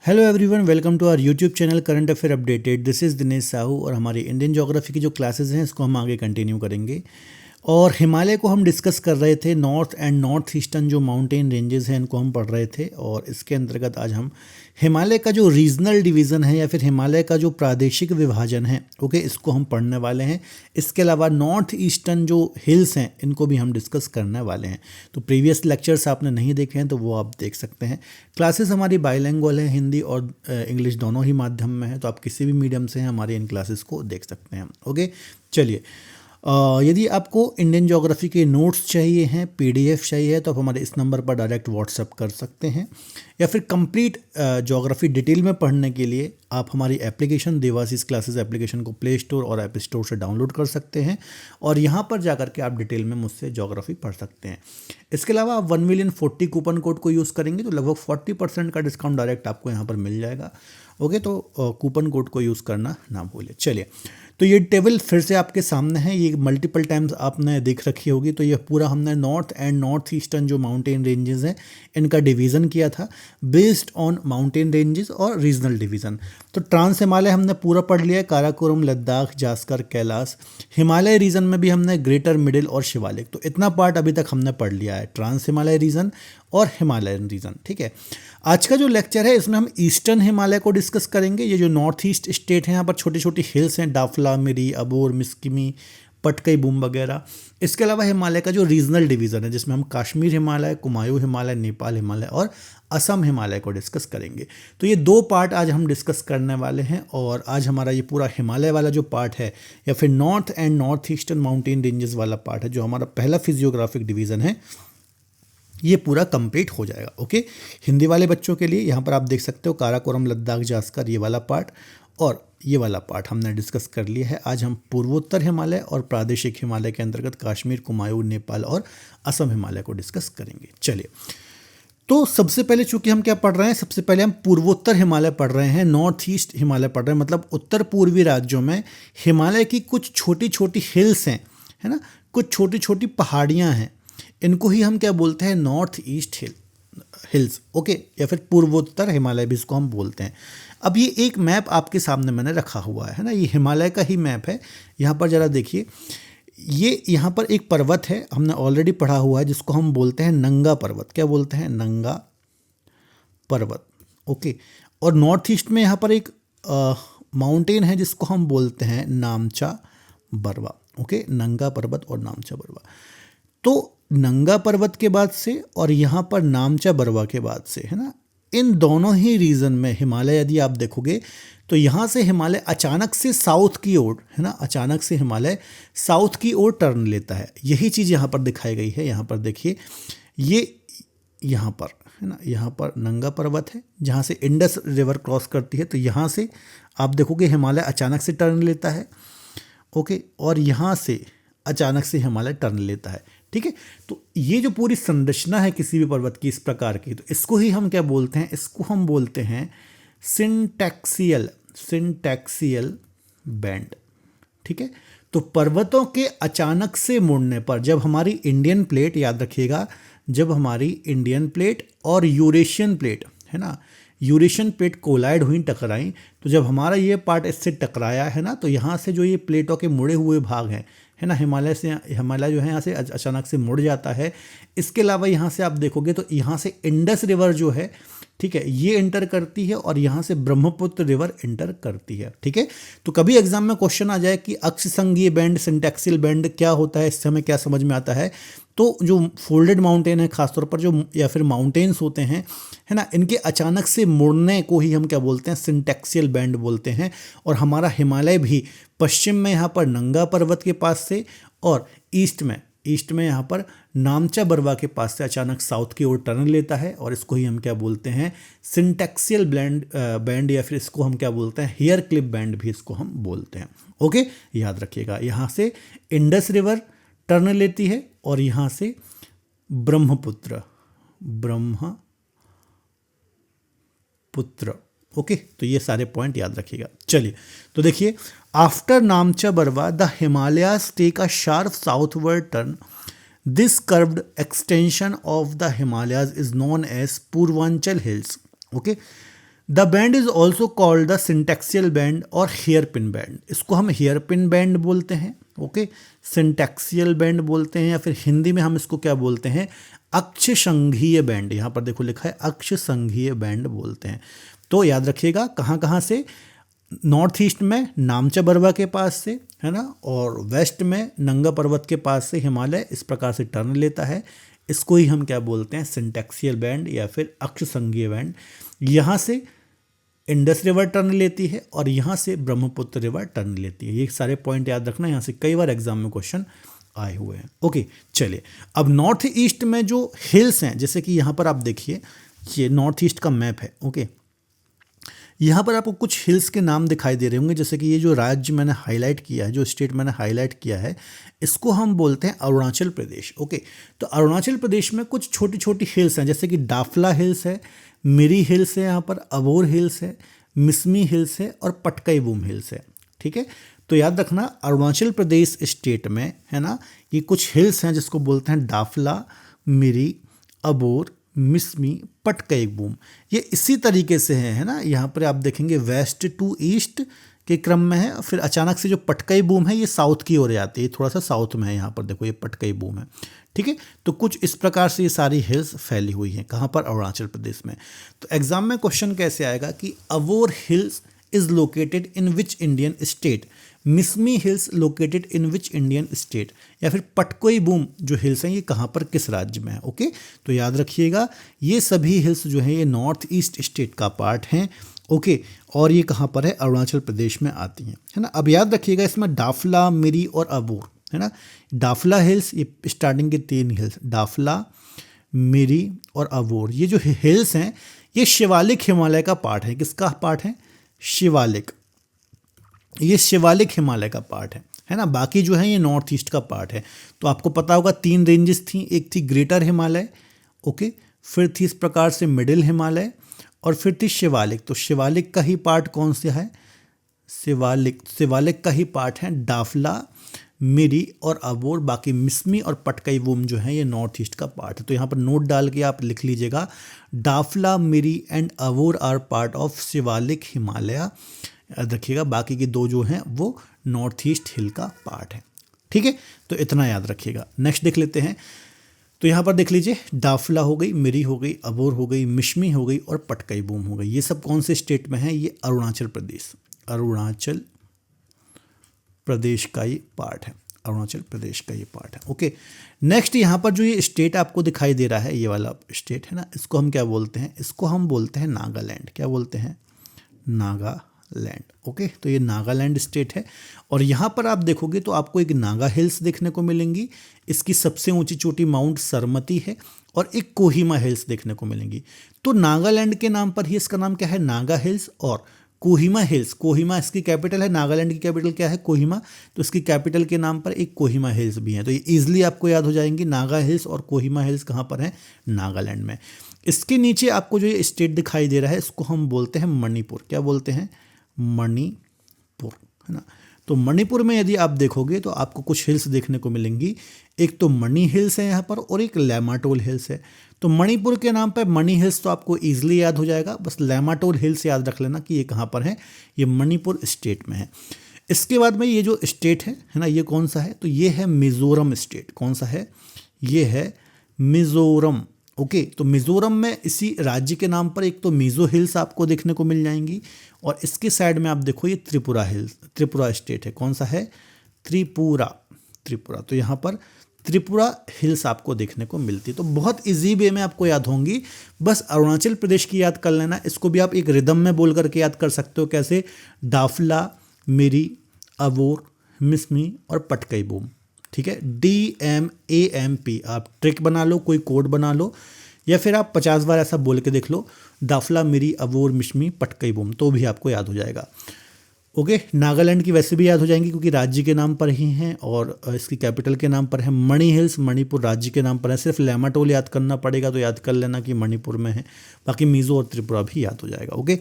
Hello everyone, welcome to our YouTube channel current affair updated. This is Dinesh Sahu और हमारी Indian geography की जो classes हैं इसको हम आगे कंटिन्यू करेंगे। और हिमालय को हम डिस्कस कर रहे थे, नॉर्थ एंड नॉर्थ ईस्टर्न जो माउंटेन रेंजेस हैं इनको हम पढ़ रहे थे। और इसके अंतर्गत आज हम हिमालय का जो रीजनल डिवीज़न है या फिर हिमालय का जो प्रादेशिक विभाजन है, ओके, इसको हम पढ़ने वाले हैं। इसके अलावा नॉर्थ ईस्टर्न जो हिल्स हैं इनको भी हम डिस्कस करने वाले हैं। तो प्रीवियस लेक्चर्स आपने नहीं देखे हैं तो वो आप देख सकते हैं। क्लासेस हमारी बाइलिंगुअल है, हिंदी और इंग्लिश दोनों ही माध्यम में है, तो आप किसी भी मीडियम से हमारी इन क्लासेस को देख सकते हैं। ओके, चलिए। यदि आपको इंडियन ज्योग्राफी के नोट्स चाहिए हैं, पीडीएफ चाहिए है, तो आप हमारे इस नंबर पर डायरेक्ट व्हाट्सअप कर सकते हैं। या फिर कंप्लीट ज्योग्राफी डिटेल में पढ़ने के लिए आप हमारी एप्लीकेशन देवाशीष क्लासेस एप्लीकेशन को प्ले स्टोर और ऐप स्टोर से डाउनलोड कर सकते हैं और यहाँ पर जाकर के आप डिटेल में मुझसे ज्योग्राफी पढ़ सकते हैं। इसके अलावा आप 1,040,000 कूपन कोड को यूज़ करेंगे तो लगभग 40% का डिस्काउंट डायरेक्ट आपको यहाँ पर मिल जाएगा। ओके, तो कूपन कोड को यूज़ करना ना भूलिए। चलिए, तो ये टेबल फिर से आपके सामने है, ये मल्टीपल टाइम्स आपने देख रखी होगी। तो ये पूरा हमने नॉर्थ एंड नॉर्थ ईस्टर्न जो माउंटेन रेंजेस हैं इनका डिवीज़न किया था बेस्ड ऑन माउंटेन रेंजेस और रीजनल डिवीज़न। तो ट्रांस हिमालय हमने पूरा पढ़ लिया है, काराकोरम, लद्दाख, जास्कर, कैलाश। हिमालय रीजन में भी हमने ग्रेटर, मिडिल और शिवालिक, तो इतना पार्ट अभी तक हमने पढ़ लिया है, ट्रांस हिमालय रीजन और हिमालयन रीजन। ठीक है, आज का जो लेक्चर है इसमें हम ईस्टर्न हिमालय को डिस्कस करेंगे। ये जो नॉर्थ ईस्ट स्टेट हैं यहाँ पर छोटी छोटी हिल्स हैं, डाफला, मिरी, अबोर, मिस्किमी, पटकई बूम वगैरह। इसके अलावा हिमालय का जो रीजनल डिवीज़न है जिसमें हम कश्मीर हिमालय, कुमायूं हिमालय, नेपाल हिमालय और असम हिमालय को डिस्कस करेंगे। तो ये दो पार्ट आज हम डिस्कस करने वाले हैं। और आज हमारा ये पूरा हिमालय वाला जो पार्ट है या फिर north and north eastern mountain ranges वाला पार्ट है, जो हमारा पहला फिजियोग्राफिक डिवीज़न है, ये पूरा कंप्लीट हो जाएगा। ओके, हिंदी वाले बच्चों के लिए यहाँ पर आप देख सकते हो काराकोरम, लद्दाख, जास्कर, ये वाला पार्ट और ये वाला पार्ट हमने डिस्कस कर लिया है। आज हम पूर्वोत्तर हिमालय और प्रादेशिक हिमालय के अंतर्गत कश्मीर, कुमायूं, नेपाल और असम हिमालय को डिस्कस करेंगे। चलिए, तो सबसे पहले चूंकि हम क्या पढ़ रहे हैं, सबसे पहले हम पूर्वोत्तर हिमालय पढ़ रहे हैं, नॉर्थ ईस्ट हिमालय पढ़ रहे हैं। मतलब उत्तर पूर्वी राज्यों में हिमालय की कुछ छोटी छोटी हिल्स हैं, है ना, कुछ छोटी छोटी पहाड़ियाँ हैं, इनको ही हम क्या बोलते हैं, नॉर्थ ईस्ट हिल्स। ओके, या फिर पूर्वोत्तर हिमालय भी इसको हम बोलते हैं। अब ये एक मैप आपके सामने मैंने रखा हुआ है ना, ये हिमालय का ही मैप है। यहाँ पर ज़रा देखिए, ये यहाँ पर एक पर्वत है, हमने ऑलरेडी पढ़ा हुआ है, जिसको हम बोलते हैं नंगा पर्वत। क्या बोलते हैं? नंगा पर्वत। ओके, और नॉर्थ ईस्ट में यहाँ पर एक माउंटेन है जिसको हम बोलते हैं नामचा बरवा। ओके, नंगा पर्वत और नामचा बरवा। तो नंगा पर्वत के बाद से और यहाँ पर नामचा बरवा के बाद से, है ना, इन दोनों ही रीजन में हिमालय यदि आप देखोगे तो यहाँ से हिमालय अचानक से साउथ की ओर, है ना, अचानक से हिमालय साउथ की ओर टर्न लेता है। यही चीज़ यहाँ पर दिखाई गई है। यहाँ पर देखिए, ये यहाँ पर, है ना, यहाँ पर नंगा पर्वत है जहाँ से इंडस रिवर क्रॉस करती है। तो यहाँ से आप देखोगे हिमालय अचानक से टर्न लेता है। ओके, और यहाँ से अचानक से हिमालय टर्न लेता है। ठीक है, तो ये जो पूरी संरचना है किसी भी पर्वत की इस प्रकार की, तो इसको ही हम क्या बोलते हैं, इसको हम बोलते हैं सिंटैक्सियल बैंड। ठीक है, तो पर्वतों के अचानक से मुड़ने पर, जब हमारी इंडियन प्लेट, याद रखिएगा, जब हमारी इंडियन प्लेट और यूरेशियन प्लेट, है ना, यूरेशियन प्लेट कोलाइड हुई, टकराई, तो जब हमारा ये पार्ट इससे टकराया है ना, तो यहाँ से जो ये प्लेटों के मुड़े हुए भाग हैं, है ना, हिमालय जो है यहाँ से अचानक से मुड़ जाता है। इसके अलावा यहाँ से आप देखोगे तो यहाँ से इंडस रिवर जो है, ठीक है, ये एंटर करती है और यहाँ से ब्रह्मपुत्र रिवर एंटर करती है। ठीक है, तो कभी एग्जाम में क्वेश्चन आ जाए कि अक्ष संघीय बैंड, सिंटैक्सियल बैंड क्या होता है, इससे हमें क्या समझ में आता है, तो जो फोल्डेड माउंटेन है खासतौर पर, जो या फिर माउंटेन्स होते हैं, है ना, इनके अचानक से मुड़ने को ही हम क्या बोलते हैं, सिंटैक्सियल बैंड बोलते हैं। और हमारा हिमालय भी पश्चिम में यहाँ पर नंगा पर्वत के पास से और ईस्ट में यहाँ पर नामचा बरवा के पास से अचानक साउथ की ओर टर्न लेता है। और इसको ही हम क्या बोलते हैं, सिंटैक्सियल बैंड, या फिर इसको हम क्या बोलते हैं, हेयर क्लिप बैंड भी इसको हम बोलते हैं। ओके, याद रखिएगा, यहाँ से इंडस रिवर टर्न लेती है और यहाँ से ब्रह्मपुत्र। ओके, तो ये सारे पॉइंट याद रखिएगा। चलिए, तो देखिए, after Namcha Barwa the Himalayas take a sharp southward turn. This curved extension of the Himalayas is known as Purvanchal hills. Okay, the bend is also called the syntaxial bend और हेयर पिन बैंड। इसको हम हेयर पिन बैंड बोलते हैं, okay, सिंटैक्सियल band बोलते हैं, या फिर हिंदी में हम इसको क्या बोलते हैं, अक्ष संघीय बैंड। यहाँ पर देखो लिखा है अक्ष संघीय बैंड बोलते हैं। तो याद रखिएगा कहाँ कहाँ से, नॉर्थ ईस्ट में नामचा बरवा के पास से, है ना, और वेस्ट में नंगा पर्वत के पास से हिमालय इस प्रकार से टर्न लेता है। इसको ही हम क्या बोलते हैं, सिंटैक्सियल बैंड या फिर अक्ष संघीय बैंड। यहाँ से इंडस रिवर टर्न लेती है और यहाँ से ब्रह्मपुत्र रिवर टर्न लेती है। ये सारे पॉइंट याद रखना, यहाँ से कई बार एग्जाम में क्वेश्चन आए हुए हैं। ओके, चलिए अब नॉर्थ ईस्ट में जो हिल्स हैं, जैसे कि यहाँ पर आप देखिए, ये नॉर्थ ईस्ट का मैप है, ओके, यहाँ पर आपको कुछ हिल्स के नाम दिखाई दे रहे होंगे। जैसे कि ये जो राज्य मैंने हाईलाइट किया है, जो स्टेट मैंने हाईलाइट किया है, इसको हम बोलते हैं अरुणाचल प्रदेश। ओके, तो अरुणाचल प्रदेश में कुछ छोटी छोटी हिल्स हैं, जैसे कि डाफला हिल्स है, मिरी हिल्स है, यहाँ पर अबोर हिल्स है, मिसमी हिल्स है और पटकाई बूम हिल्स है। ठीक है, तो याद रखना अरुणाचल प्रदेश स्टेट में, है ना, ये कुछ हिल्स हैं जिसको बोलते हैं डाफला, मिरी, अबोर, मिसमी, पटकाई बूम। ये इसी तरीके से है ना, यहाँ पर आप देखेंगे वेस्ट टू ईस्ट के क्रम में है, फिर अचानक से जो पटकाई बूम है ये साउथ की ओर जाती है, थोड़ा सा साउथ में है, यहाँ पर देखो ये पटकाई बूम है। ठीक है, तो कुछ इस प्रकार से ये सारी हिल्स फैली हुई हैं, कहाँ पर, अरुणाचल प्रदेश में। तो एग्जाम में क्वेश्चन कैसे आएगा कि Abor hills is located in which Indian state, Mishmi hills located in which Indian state, या फिर पटकोई बूम जो हिल्स हैं ये कहाँ पर, किस राज्य में है। ओके, तो याद रखिएगा ये सभी हिल्स जो है ये नॉर्थ ईस्ट स्टेट का पार्ट हैं। ओके, और ये कहाँ पर है, अरुणाचल प्रदेश में आती हैं, है ना। अब याद रखिएगा इसमें डाफला, मिरी और अबोर, है ना। डाफला हिल्स, ये स्टार्टिंग के 3 हिल्स, डाफला, मिरी और अबोर, ये जो हिल्स हैं ये शिवालिक हिमालय का पार्ट है। किसका पार्ट है, शिवालिक, ये शिवालिक हिमालय का पार्ट है ना। बाकी जो है ये नॉर्थ ईस्ट का पार्ट है। तो आपको पता होगा 3 रेंजेस थी, एक थी ग्रेटर हिमालय, ओके, फिर थी इस प्रकार से मिडिल हिमालय, और फिर थी शिवालिक। तो शिवालिक का ही पार्ट कौन सा है, शिवालिक का ही पार्ट है डाफला, मिरी और अबोर। बाकी मिसमी और पटकाई बूम जो है ये नॉर्थ ईस्ट का पार्ट है। तो यहाँ पर नोट डाल के आप लिख लीजिएगा, Dafla, Miri and Abor are part of Shivalik Himalaya. याद रखिएगा बाकी के 2 जो हैं वो नॉर्थ ईस्ट हिल का पार्ट है। ठीक है, तो इतना याद रखिएगा। नेक्स्ट देख लेते हैं। तो यहाँ पर देख लीजिए, डाफला हो गई, मिरी हो गई, अबोर हो गई, मिशमी हो गई और पटकाई बूम हो गई। ये सब कौन से स्टेट में है, ये अरुणाचल प्रदेश, अरुणाचल प्रदेश का ये पार्ट है, अरुणाचल प्रदेश का ये पार्ट है। ओके, नेक्स्ट यहाँ पर जो ये स्टेट आपको दिखाई दे रहा है, ये वाला स्टेट है ना, इसको हम क्या बोलते हैं, इसको हम बोलते हैं नागालैंड। क्या बोलते हैं, नागालैंड। ओके, तो ये नागालैंड स्टेट है। और यहाँ पर आप देखोगे तो आपको एक नागा हिल्स देखने को मिलेंगी, इसकी सबसे ऊंची चोटी माउंट सरमती है, और एक कोहिमा हिल्स देखने को मिलेंगी। तो नागालैंड के नाम पर ही इसका नाम क्या है, नागा हिल्स, और कोहिमा हिल्स, कोहिमा इसकी कैपिटल है, नागालैंड की कैपिटल क्या है, कोहिमा, तो इसकी कैपिटल के नाम पर एक कोहिमा हिल्स भी है। तो ये ईजिली आपको याद हो जाएंगी, नागा हिल्स और कोहिमा हिल्स कहाँ पर है, नागालैंड में। इसके नीचे आपको जो ये स्टेट दिखाई दे रहा है इसको हम बोलते हैं मणिपुर। क्या बोलते हैं, मणिपुर, है ना। तो मणिपुर में यदि आप देखोगे तो आपको कुछ हिल्स देखने को मिलेंगी, एक तो मणि हिल्स है यहाँ पर, और एक लैमाटोल हिल्स है। तो मणिपुर के नाम पर मणि हिल्स तो आपको ईजिली याद हो जाएगा, बस लैमाटोल हिल्स याद रख लेना कि ये कहाँ पर है, ये मणिपुर स्टेट में है। इसके बाद में ये जो स्टेट है ना, ये कौन सा है, तो ये है मिजोरम स्टेट। कौन सा है, ये है मिजोरम। ओके, तो मिजोरम में इसी राज्य के नाम पर एक तो मिजो हिल्स आपको देखने को मिल जाएंगी, और इसके साइड में आप देखो ये त्रिपुरा हिल्स, त्रिपुरा स्टेट है। कौन सा है, त्रिपुरा, त्रिपुरा। तो यहाँ पर त्रिपुरा हिल्स आपको देखने को मिलती है। तो बहुत इजी वे में आपको याद होंगी, बस अरुणाचल प्रदेश की याद कर लेना। इसको भी आप एक रिदम में बोल करके याद कर सकते हो, कैसे, डाफला, मिरी, अबोर, मिसमी और पटकाई बूम। ठीक है, DMAMP आप ट्रिक बना लो, कोई कोड बना लो, या फिर आप 50 बार ऐसा बोल के देख लो, डाफला, मिरी, अबोर, मिशमी, पटकाई बूम, तो भी आपको याद हो जाएगा। ओके, नागालैंड की वैसे भी याद हो जाएंगी क्योंकि राज्य के नाम पर ही हैं, और इसकी कैपिटल के नाम पर है। मणि हिल्स मणिपुर राज्य के नाम पर है, सिर्फ लैमाटोल याद करना पड़ेगा, तो याद कर लेना कि मणिपुर में है। बाकी मिजो और त्रिपुरा भी याद हो जाएगा। ओके,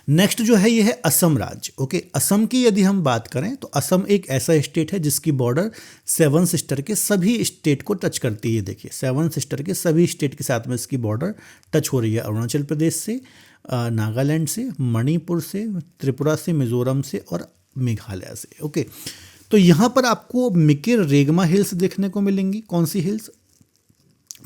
नेक्स्ट जो है ये है असम राज्य। ओके, असम की यदि हम बात करें तो असम एक ऐसा स्टेट है जिसकी बॉर्डर 7 सिस्टर के सभी स्टेट को टच करती है। देखिए 7 सिस्टर के सभी स्टेट के साथ में इसकी बॉर्डर टच हो रही है, अरुणाचल प्रदेश से, नागालैंड से, मणिपुर से, त्रिपुरा से, मिज़ोरम से और मेघालय से। ओके, तो यहाँ पर आपको मिकिर रेगमा हिल्स देखने को मिलेंगी। कौन सी हिल्स?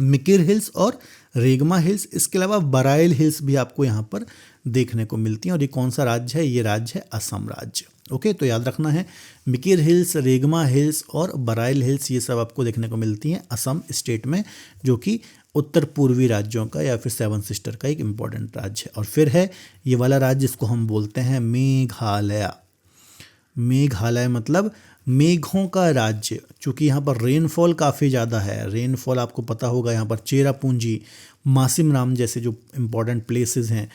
मिकिर हिल्स और रेगमा हिल्स। इसके अलावा बराइल हिल्स भी आपको यहाँ पर देखने को मिलती हैं। और ये कौन सा राज्य है? ये राज्य है असम राज्य। ओके, तो याद रखना है मिकिर हिल्स, रेगमा हिल्स और बराइल हिल्स, ये सब आपको देखने को मिलती हैं असम स्टेट में, जो कि उत्तर पूर्वी राज्यों का या फिर सेवन सिस्टर का एक इम्पॉर्टेंट राज्य है। और फिर है ये वाला राज्य जिसको हम बोलते हैं मेघालय। मेघालय मतलब मेघों का राज्य। चूँकि यहाँ पर रेनफॉल काफ़ी ज़्यादा है, रेनफॉल आपको पता होगा, यहाँ पर चेरापूंजी, मासिमराम जैसे जो इम्पॉर्टेंट प्लेसेस हैं,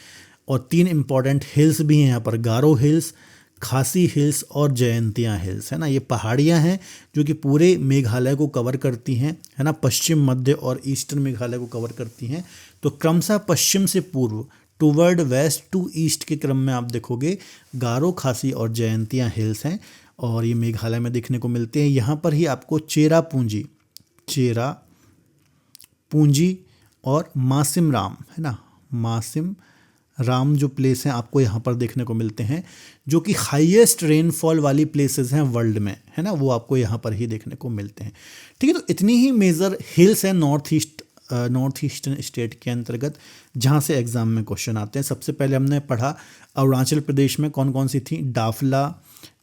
और 3 इम्पॉर्टेंट हिल्स भी हैं यहाँ पर, गारो हिल्स, खासी हिल्स और जयंतिया हिल्स, है ना। ये पहाड़ियाँ हैं जो कि पूरे मेघालय को कवर करती हैं, है ना, पश्चिम, मध्य और ईस्टर्न मेघालय को कवर करती हैं। तो क्रमशः पश्चिम से पूर्व, टूवर्ड वेस्ट टू ईस्ट के क्रम में आप देखोगे गारो, खासी और जयंतिया हिल्स हैं, और ये मेघालय में देखने को मिलते हैं। यहाँ पर ही आपको चेरापूंजी और मासिमराम, है ना, मासिम राम जो प्लेस हैं आपको यहाँ पर देखने को मिलते हैं, जो कि हाईएस्ट रेनफॉल वाली प्लेसेस हैं वर्ल्ड में, है ना, वो आपको यहाँ पर ही देखने को मिलते हैं। ठीक है, तो इतनी ही मेजर हिल्स हैं नॉर्थ ईस्टर्न स्टेट के अंतर्गत, जहाँ से एग्जाम में क्वेश्चन आते हैं। सबसे पहले हमने पढ़ा अरुणाचल प्रदेश में कौन कौन सी थी, डाफला,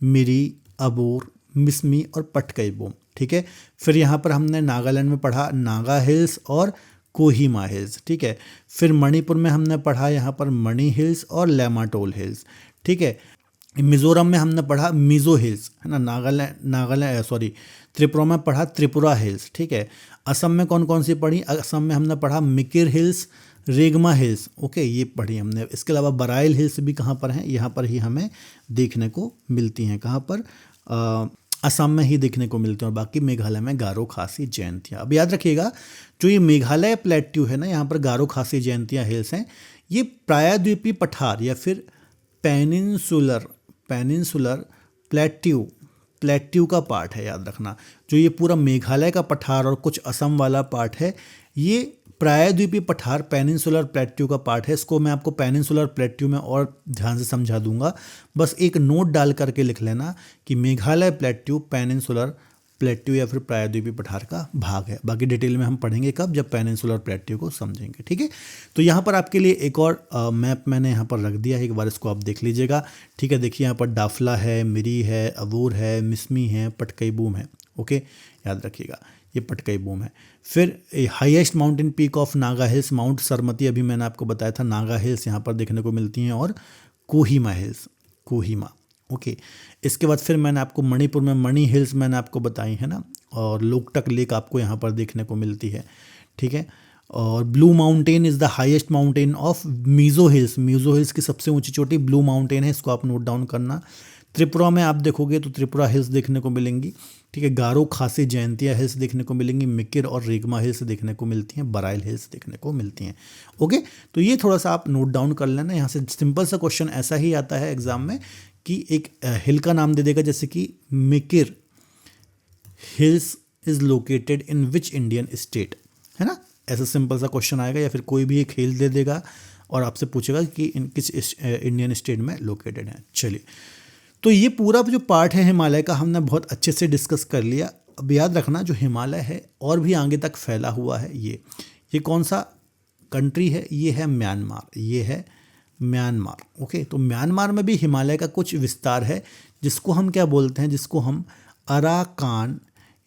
मिरी, अबोर, मिसमी और पटकई-बोम। ठीक है, फिर यहाँ पर हमने नागालैंड में पढ़ा नागा हिल्स और कोहिमा हिल्स। ठीक है, फिर मणिपुर में हमने पढ़ा यहाँ पर मणि हिल्स और लेमाटोल हिल्स। ठीक है, मिज़ोरम में हमने पढ़ा मिज़ो हिल्स, है ना, त्रिपुरा में पढ़ा त्रिपुरा हिल्स। ठीक है, असम में कौन कौन सी पढ़ी? असम में हमने पढ़ा मिकिर हिल्स, रेगमा हिल्स। ओके, ये पढ़ी हमने। इसके अलावा बराइल हिल्स भी कहाँ पर हैं? यहाँ पर ही हमें देखने को मिलती हैं। कहाँ पर? असम में ही देखने को मिलते हैं, और बाकी मेघालय में गारो, खासी, जयंतिया। अब याद रखिएगा, जो ये मेघालय प्लेट्यू है ना, यहाँ पर गारो, खासी, जयंतिया हिल्स हैं, ये प्रायद्वीपीय पठार या फिर पेनिनसुलर प्लेट्यू का पार्ट है। याद रखना, जो ये पूरा मेघालय का पठार और कुछ असम वाला पार्ट है, ये प्रायद्वीपीय पठार पेनिनसुलर प्लेट्यू का पार्ट है। इसको मैं आपको पेनिनसुलर प्लेट्यू में और ध्यान से समझा दूंगा, बस एक नोट डाल करके लिख लेना कि मेघालय प्लेट्यू पेनिनसुलर प्लेट्यू या फिर प्रायद्वीपीय पठार का भाग है। बाकी डिटेल में हम पढ़ेंगे कब? जब पेनिनसुलर प्लेट्यू को समझेंगे। ठीक है, तो यहाँ पर आपके लिए एक और मैप मैंने यहाँ पर रख दिया है, एक बार इसको आप देख लीजिएगा। ठीक है, देखिए यहाँ पर डाफला है, मिरी है, अबोर है, मिसमी है, पटकई-बोम है। ओके, याद रखिएगा, ये पटकई-बोम है। फिर highest mountain peak of Naga hills, mount Sarmati, अभी मैंने आपको बताया था, नागा हिल्स यहाँ पर देखने को मिलती हैं, और कोहिमा हिल्स, कोहिमा। ओके, इसके बाद फिर मैंने आपको मणिपुर में मणि हिल्स मैंने आपको बताई है ना, और लोकटक लेक आपको यहाँ पर देखने को मिलती है। ठीक है, और blue mountain is the highest mountain of Mizo hills. Mizo hills की सबसे ऊंची चोटी ब्लू माउंटेन है, इसको आप नोट डाउन करना। त्रिपुरा में आप देखोगे तो त्रिपुरा हिल्स देखने को मिलेंगी। ठीक है, गारो, खासी, जयंतिया हिल्स देखने को मिलेंगी, मिकिर और रेगमा हिल्स देखने को मिलती हैं, बराइल हिल्स देखने को मिलती हैं। ओके, तो ये थोड़ा सा आप नोट डाउन कर लेना। यहाँ से सिंपल सा क्वेश्चन ऐसा ही आता है एग्जाम में कि एक हिल का नाम दे देगा, जैसे कि Mikir hills is located in which Indian state, है ना, ऐसा सिंपल सा क्वेश्चन आएगा। या फिर कोई भी एक हिल दे देगा और आपसे पूछेगा कि इन किस इंडियन स्टेट में लोकेटेड है। चलिए, तो ये पूरा जो पार्ट है हिमालय का हमने बहुत अच्छे से डिस्कस कर लिया। अब याद रखना, जो हिमालय है और भी आगे तक फैला हुआ है। ये कौन सा कंट्री है? ये है म्यांमार। ये है म्यांमार। ओके, तो म्यांमार में भी हिमालय का कुछ विस्तार है, जिसको हम क्या बोलते हैं? जिसको हम अराकान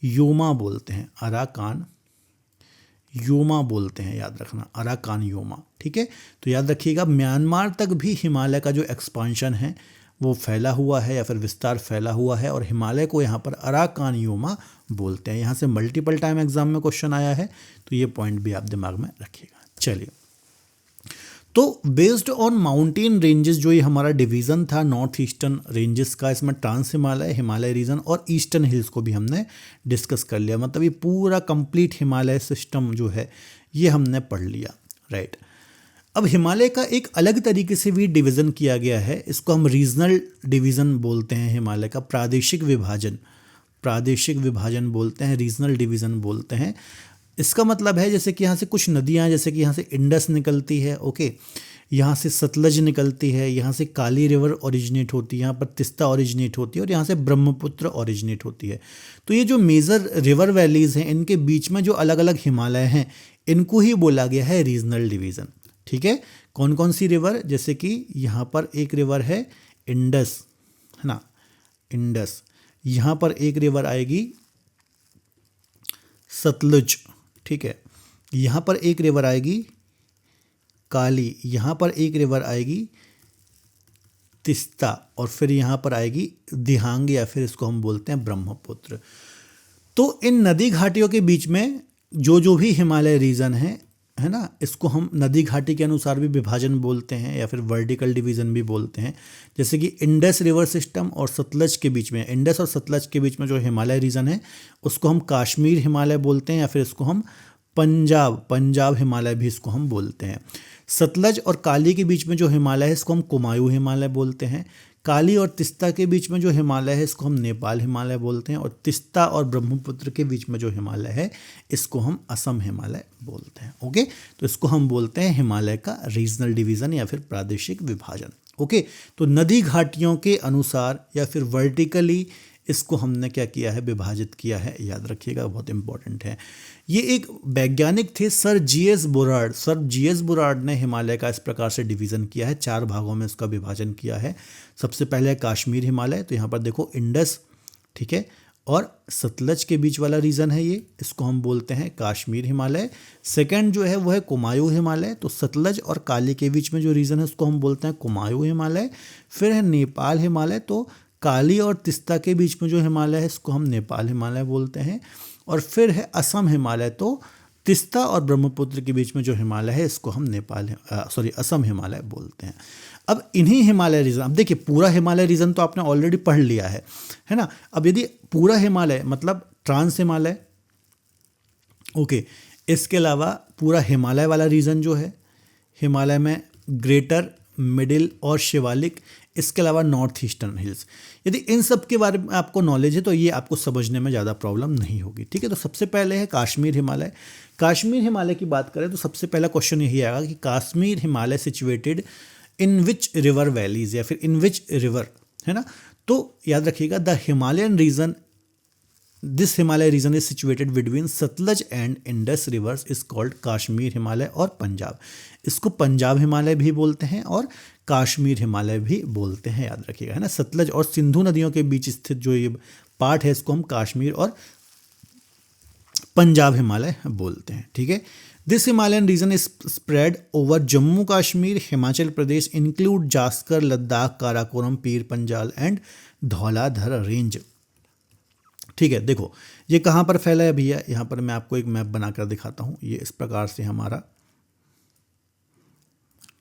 योमा बोलते हैं। अराकान योमा बोलते हैं, याद रखना, अराकान योमा। ठीक है, तो याद रखिएगा, म्यांमार तक भी हिमालय का जो एक्सपांशन है वो फैला हुआ है या फिर विस्तार फैला हुआ है, और हिमालय को यहाँ पर अराकान योमा बोलते हैं। यहाँ से मल्टीपल टाइम एग्जाम में क्वेश्चन आया है, तो ये पॉइंट भी आप दिमाग में रखिएगा। चलिए, तो बेस्ड ऑन माउंटेन रेंजेस, जो ये हमारा डिवीज़न था नॉर्थ ईस्टर्न रेंजेस का, इसमें ट्रांस हिमालय, हिमालय रीजन और ईस्टर्न हिल्स को भी हमने डिस्कस कर लिया। मतलब ये पूरा कंप्लीट हिमालय सिस्टम जो है ये हमने पढ़ लिया, राइट। अब हिमालय का एक अलग तरीके से भी डिवीज़न किया गया है, इसको हम रीजनल डिवीज़न बोलते हैं। हिमालय का प्रादेशिक विभाजन बोलते हैं, रीजनल डिवीज़न बोलते हैं। इसका मतलब है जैसे कि यहाँ से कुछ नदियाँ, जैसे कि यहाँ से इंडस निकलती है। ओके, यहाँ से सतलज निकलती है, यहाँ से काली रिवर ओरिजिनेट होती है, यहाँ पर तिस्ता ओरिजिनेट होती है और यहाँ से ब्रह्मपुत्र ओरिजिनेट होती है। तो ये जो मेजर रिवर वैलीज़ हैं इनके बीच में जो अलग अलग हिमालय हैं इनको ही बोला गया है रीजनल डिवीज़न। ठीक है, कौन कौन सी रिवर, जैसे कि यहाँ पर एक रिवर है इंडस, है ना, इंडस। यहाँ पर एक रिवर आएगी सतलुज, ठीक है। यहाँ पर एक रिवर आएगी काली, यहाँ पर एक रिवर आएगी तिस्ता और फिर यहाँ पर आएगी दिहांग या फिर इसको हम बोलते हैं ब्रह्मपुत्र। तो इन नदी घाटियों के बीच में जो भी हिमालय रीजन है ना, इसको हम नदी घाटी के अनुसार भी विभाजन बोलते हैं या फिर वर्टिकल डिवीज़न भी बोलते हैं। जैसे कि इंडस रिवर सिस्टम और सतलज के बीच में, इंडस और सतलज के बीच में जो हिमालय रीजन है उसको हम काश्मीर हिमालय बोलते हैं या फिर इसको हम पंजाब हिमालय भी इसको हम बोलते हैं। सतलज और काली के बीच में जो हिमालय है इसको हम कुमायूं हिमालय बोलते हैं। काली और तिस्ता के बीच में जो हिमालय है इसको हम नेपाल हिमालय बोलते हैं और तिस्ता और ब्रह्मपुत्र के बीच में जो हिमालय है इसको हम असम हिमालय बोलते हैं। ओके, तो इसको हम बोलते हैं हिमालय का रीजनल डिवीज़न या फिर प्रादेशिक विभाजन। ओके, तो नदी घाटियों के अनुसार या फिर वर्टिकली इसको हमने क्या किया है, विभाजित किया है, याद रखिएगा, बहुत इंपॉर्टेंट है। ये एक वैज्ञानिक थे सर जीएस बुरार्ड ने हिमालय का इस प्रकार से डिवीज़न किया है, 4 भागों में इसका विभाजन किया है। सबसे पहले काश्मीर हिमालय, तो यहाँ पर देखो इंडस, ठीक है, और सतलज के बीच वाला रीजन है ये, इसको हम बोलते हैं काश्मीर हिमालय। सेकंड जो है वो है कुमायूं हिमालय, तो सतलज और काली के बीच में जो रीजन है उसको हम बोलते हैं कुमायूं हिमालय। फिर है नेपाल हिमालय, तो काली और तिस्ता के बीच में जो हिमालय है इसको हम नेपाल हिमालय बोलते हैं। और फिर है असम हिमालय, तो तिस्ता और ब्रह्मपुत्र के बीच में जो हिमालय है इसको हम असम हिमालय बोलते हैं। अब इन्हीं हिमालय रीजन, अब देखिए पूरा हिमालय रीजन तो आपने ऑलरेडी पढ़ लिया है ना। अब यदि पूरा हिमालय मतलब ट्रांस हिमालय, ओके, इसके अलावा पूरा हिमालय वाला रीजन जो है, हिमालय में ग्रेटर, मिडिल और शिवालिक, इसके अलावा नॉर्थ ईस्टर्न हिल्स, यदि इन सब के बारे में आपको नॉलेज है तो ये आपको समझने में ज़्यादा प्रॉब्लम नहीं होगी। ठीक है, तो सबसे पहले है काश्मीर हिमालय। काश्मीर हिमालय की बात करें तो सबसे पहला क्वेश्चन यही आएगा कि Kashmir Himalaya situated in which river valleys या फिर इन विच रिवर, है ना। तो याद रखिएगा this Himalaya region is situated between Sutlej and Indus rivers is called Kashmir Himalaya और पंजाब। इसको पंजाब हिमालय भी बोलते हैं और काश्मीर हिमालय भी बोलते हैं, याद रखिएगा, है ना। सतलज और सिंधु नदियों के बीच स्थित जो ये पार्ट है इसको हम काश्मीर और पंजाब हिमालय बोलते हैं। ठीक है, this Himalayan region is spread over Jammu Kashmir, Himachal Pradesh, include Zaskar, Ladakh, Karakoram, Pir Panjal and Dhauladhar range. ठीक है, देखो ये कहाँ पर फैला है भैया, यहाँ पर मैं आपको एक मैप बनाकर दिखाता हूँ। ये इस प्रकार से हमारा,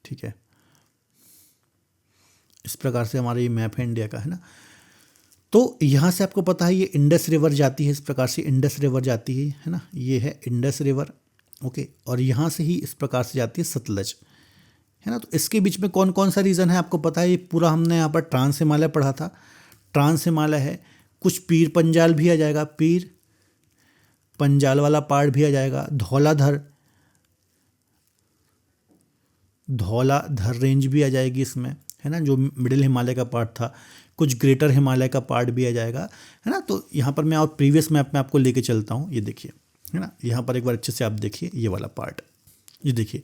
ठीक है, इस प्रकार से हमारा ये मैप है इंडिया का, है ना। तो यहाँ से आपको पता है ये इंडस रिवर जाती है, इस प्रकार से इंडस रिवर जाती है ना, ये है इंडस रिवर, ओके। और यहाँ से ही इस प्रकार से जाती है सतलज, है ना। तो इसके बीच में कौन कौन सा रीजन है आपको पता है, ये पूरा हमने यहाँ पर ट्रांस हिमालय पढ़ा था, ट्रांस हिमालय है, कुछ पीर पंजाल भी आ जाएगा, पीर पंजाल वाला पार्ट भी आ जाएगा, धौलाधर रेंज भी आ जाएगी इसमें, है ना, जो मिडिल हिमालय का पार्ट था, कुछ ग्रेटर हिमालय का पार्ट भी आ जाएगा, है ना। तो यहाँ पर मैं और प्रीवियस मैप में आपको लेके चलता हूँ, ये देखिए, है ना, यहाँ पर एक बार अच्छे से आप देखिए ये वाला पार्ट, ये देखिए,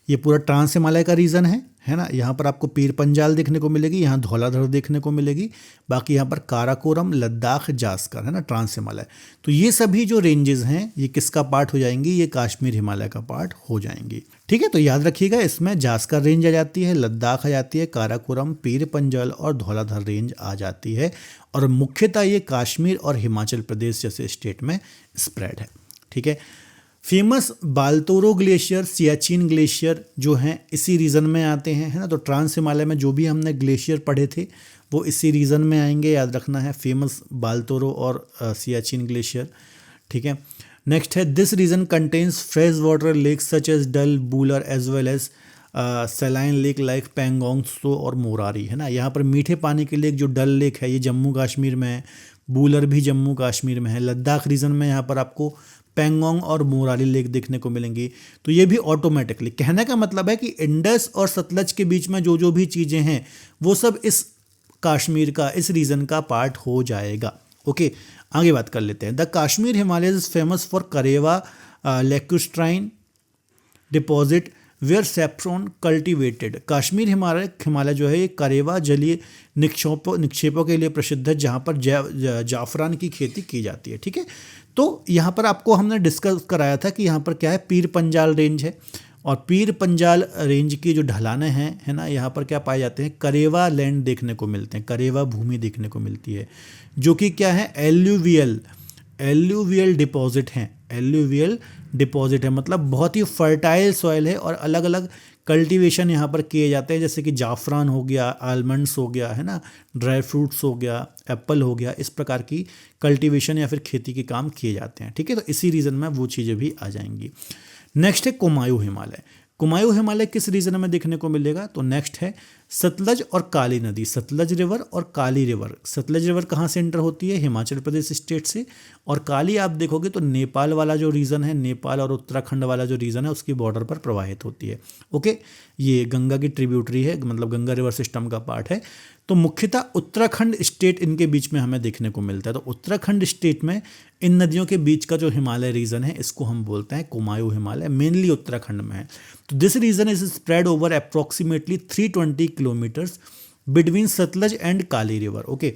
ये पूरा ट्रांस हिमालय का रीजन है ना। यहाँ पर आपको पीर पंजाल देखने को मिलेगी, यहाँ धौलाधर देखने को मिलेगी, बाकी यहाँ पर काराकोरम, लद्दाख, जास्कर, है ना, ट्रांस हिमालय। तो ये सभी जो रेंजेस हैं ये किसका पार्ट हो जाएंगी, ये काश्मीर हिमालय का पार्ट हो जाएंगी। ठीक है, तो याद रखिएगा इसमें जास्कर रेंज आ जाती है, लद्दाख आ जाती है, काराकोरम, पीर पंजाल और धौलाधर रेंज आ जाती है। और मुख्यतः ये काश्मीर और हिमाचल प्रदेश जैसे स्टेट में स्प्रेड है। ठीक है, फेमस बाल्तोरो ग्लेशियर, सियाचिन ग्लेशियर जो हैं इसी रीजन में आते हैं, है ना। तो ट्रांस हिमालय में जो भी हमने ग्लेशियर पढ़े थे वो इसी रीजन में आएंगे, याद रखना है, फेमस बाल्तोरो और सियाचिन ग्लेशियर। ठीक है, नेक्स्ट है this region contains fresh water lakes such as Dal, Wular as well as saline lake like Pangong, Tso और मोरारी, है ना। यहाँ पर मीठे पानी के लेक जो डल लेक है ये जम्मू कश्मीर में है, बूलर भी जम्मू कश्मीर में है, लद्दाख रीजन में यहाँ पर आपको पेंगोंग और मोराली लेक देखने को मिलेंगी। तो ये भी ऑटोमेटिकली, कहने का मतलब है कि इंडस और सतलज के बीच में जो जो भी चीज़ें हैं वो सब इस कश्मीर का, इस रीजन का पार्ट हो जाएगा। ओके, आगे बात कर लेते हैं। The Kashmir Himalaya is famous for Karewa lacustrine deposit where saffron cultivated. Kashmir Himalaya जो है ये करेवा जलीय निक्षेपों के लिए प्रसिद्ध है, जहाँ पर जाफरान की खेती की जाती है। ठीक है, तो यहाँ पर आपको हमने डिस्कस कराया था कि यहाँ पर क्या है, पीर पंजाल रेंज है, और पीर पंजाल रेंज की जो ढलानें हैं, है ना, यहाँ पर क्या पाए जाते हैं, करेवा लैंड देखने को मिलते हैं, करेवा भूमि देखने को मिलती है, जो कि क्या है, एल्यूवियल डिपॉजिट हैं, एल्यूवियल डिपॉजिट है, मतलब बहुत ही फर्टाइल सॉइल है, और अलग अलग कल्टीवेशन यहाँ पर किए जाते हैं, जैसे कि जाफरान हो गया, आलमंड्स हो गया, है ना, ड्राई फ्रूट्स हो गया, एप्पल हो गया, इस प्रकार की कल्टीवेशन या फिर खेती के काम किए जाते हैं। ठीक है, तो इसी रीजन में वो चीज़ें भी आ जाएंगी। नेक्स्ट है कुमायूं हिमालय। कुमायूं हिमालय किस रीजन में देखने को मिलेगा, तो नेक्स्ट है सतलज और काली नदी, सतलज रिवर और काली रिवर। सतलज रिवर कहाँ से एंटर होती है, हिमाचल प्रदेश स्टेट से, और काली आप देखोगे तो नेपाल वाला जो रीजन है, नेपाल और उत्तराखंड वाला जो रीजन है उसकी बॉर्डर पर प्रवाहित होती है। ओके, ये गंगा की ट्रिब्यूटरी है, मतलब गंगा रिवर सिस्टम का पार्ट है। तो मुख्यतः उत्तराखंड स्टेट इनके बीच में हमें देखने को मिलता है। तो उत्तराखंड स्टेट में इन नदियों के बीच का जो हिमालय रीजन है इसको हम बोलते हैं कुमायूं हिमालय, मेनली उत्तराखंड में है। तो this region is spread over approximately 320 kilometres between Sutlej and Kali river. Okay,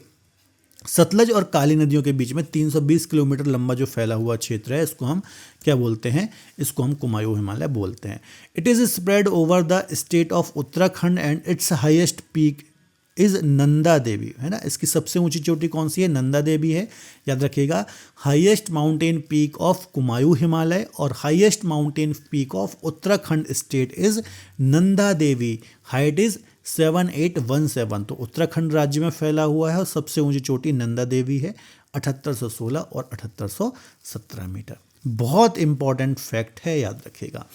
Sutlej और काली नदियों के बीच में 320 किलोमीटर लंबा जो फैला हुआ क्षेत्र है, इसको हम क्या बोलते हैं, इसको हम कुमायूं हिमालय बोलते हैं। It is spread over the state of Uttarakhand and its highest peak is Nanda Devi, है ना, इसकी सबसे ऊंची चोटी कौन सी है, नंदा देवी है, याद रखिएगा। Highest mountain peak of Kumaon Himalaya और highest mountain peak of Uttarakhand state is Nanda Devi, height is 7817। तो उत्तराखंड राज्य में फैला हुआ है और सबसे ऊंची चोटी नंदा देवी है, 7816 और 7817 मीटर। बहुत इंपॉर्टेंट फैक्ट है, याद रखिएगा।